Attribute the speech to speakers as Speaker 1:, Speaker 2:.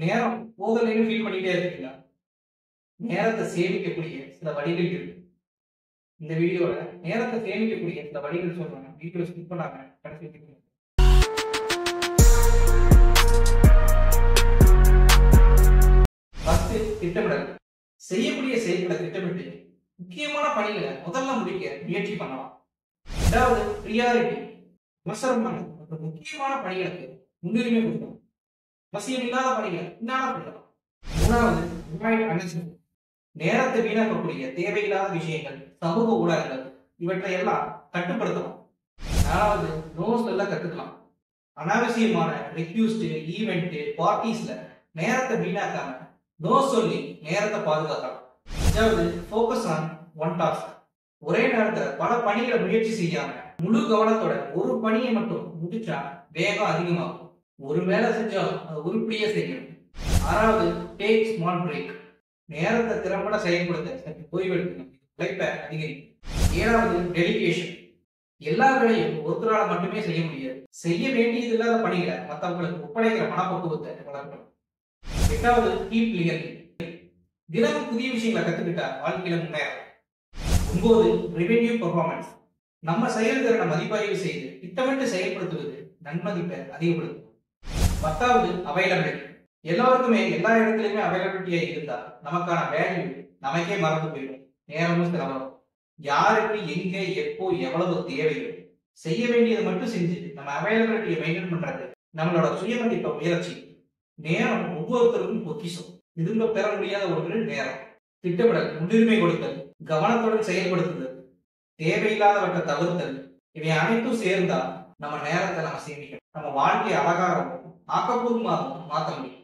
Speaker 1: நேரம் போகலைன்னு ஃபீல் பண்ணிட்டே இருக்கீங்களா? நேரத்தை சேமிக்கக்கூடிய சில வழிகள் இருக்கு. இந்த வீடியோல நேரத்தை சேமிக்கக்கூடிய சில வழிகள் சொல்றாங்க. வீடியோ ஸ்கிப் பண்ணாம கடைசி வரைக்கும் பாருங்க. ஃபர்ஸ்ட் திட்டமிடல். செய்யக்கூடிய செயல்களை திட்டமிட்டு முக்கியமான பணிகளை முதல்ல முடிக்க முயற்சி பண்ணலாம். இரண்டாவது பிரியாரிட்டி. அவசரமான மற்றும் முக்கியமான பணிகளுக்கு முன்னுரிமை கொடுக்கணும். அவசியம் இல்லாத பணிகளை பின்னால பண்ணலாம். மூணாவது அவாய்ட் அன்னெசரி. நேரத்தை வீணாக்கக்கூடிய தேவையில்லாத விஷயங்கள், சமூக ஊடகங்கள் இவற்றை எல்லாம் கட்டுப்படுத்தலாம். நாலாவது நோ சொல்ல கத்துக்கலாம். அனாவசியமான ரெக்யூஸ்ட், ஈவெண்ட், பார்ட்டிஸ்ல நேரத்தை வீணாக்காம நோ சொல்லி நேரத்தை பாதுகாக்கலாம். அஞ்சாவது ஃபோக்கஸ் ஆன் ஒன் டாஸ்க். ஒரே நேரத்துல பல பணிகளை முயற்சி செய்யாம முழு கவனத்தோட ஒரு பணியை மட்டும் முடிச்சா வேகம் அதிகமாகும். ஒரு வேலை செஞ்சாலும் அது உருப்படியா செய்யணும். ஆறாவது டேக் ஸ்மால் பிரேக். நேரத்தை திறம்பட செயல்படுத்த சற்று ஓய்வெடுக்கணும். உழைப்பை அதிகரிக்கும். ஏழாவது டெலிகேஷன். எல்லா வேலையும் ஒருத்தரால மட்டுமே செய்ய முடியாது. செய்ய வேண்டியது இல்லாத பணிகளை மற்றவங்களுக்கு ஒப்படைக்கிற மனப்பக்குவத்தை வளர்க்கணும். எட்டாவது கீப் லியரிங். தினமும் புதிய விஷயங்களை கத்துக்கிட்டா வாழ்க்கையில முன்னேறலாம். 9 ரெவென்யூ பெர்ஃபார்மன்ஸ். நம்ம செயல்திறனை மதிப்பாய்வு செய்து திட்டமிட்டு செயல்படுத்துவது நன்மதிப்பை அதிகப்படுத்தும். 10வது அவைலபிலிட்டி. எல்லாருக்குமே எல்லா இடத்துலயுமே அவைலபிலிட்டியா இருந்தா நமக்கான வேல்யூ நமக்கே மறந்து போயிடும். நேரமும் செலவாகும். யாருக்கு எங்க எப்போ எவ்வளவு தேவையோ செய்ய வேண்டியதை மட்டும் செஞ்சு நம்ம அவைலபிலிட்டியை மெயின்டைன் பண்றது நம்மளோட சுயமதிப்பை உயர்ச்சி. நேரம் ஒவ்வொருத்தருக்கும் பொக்கிஷம். திரும்ப பெற முடியாத ஒன்று நேரம். திட்டமிடல், முன்னுரிமை கொடுத்தல், கவனத்துடன் செயல்படுத்துதல், தேவையில்லாதவற்றை தவிர்த்தல், இவை அனைத்தும் சேர்ந்தா நம்ம நேரத்தை நம்ம சேமிக்கணும். நம்ம வாழ்க்கையை அழகாகவும் ஆக்கப்பூர்வமாகவும் மாற்ற முடியும்.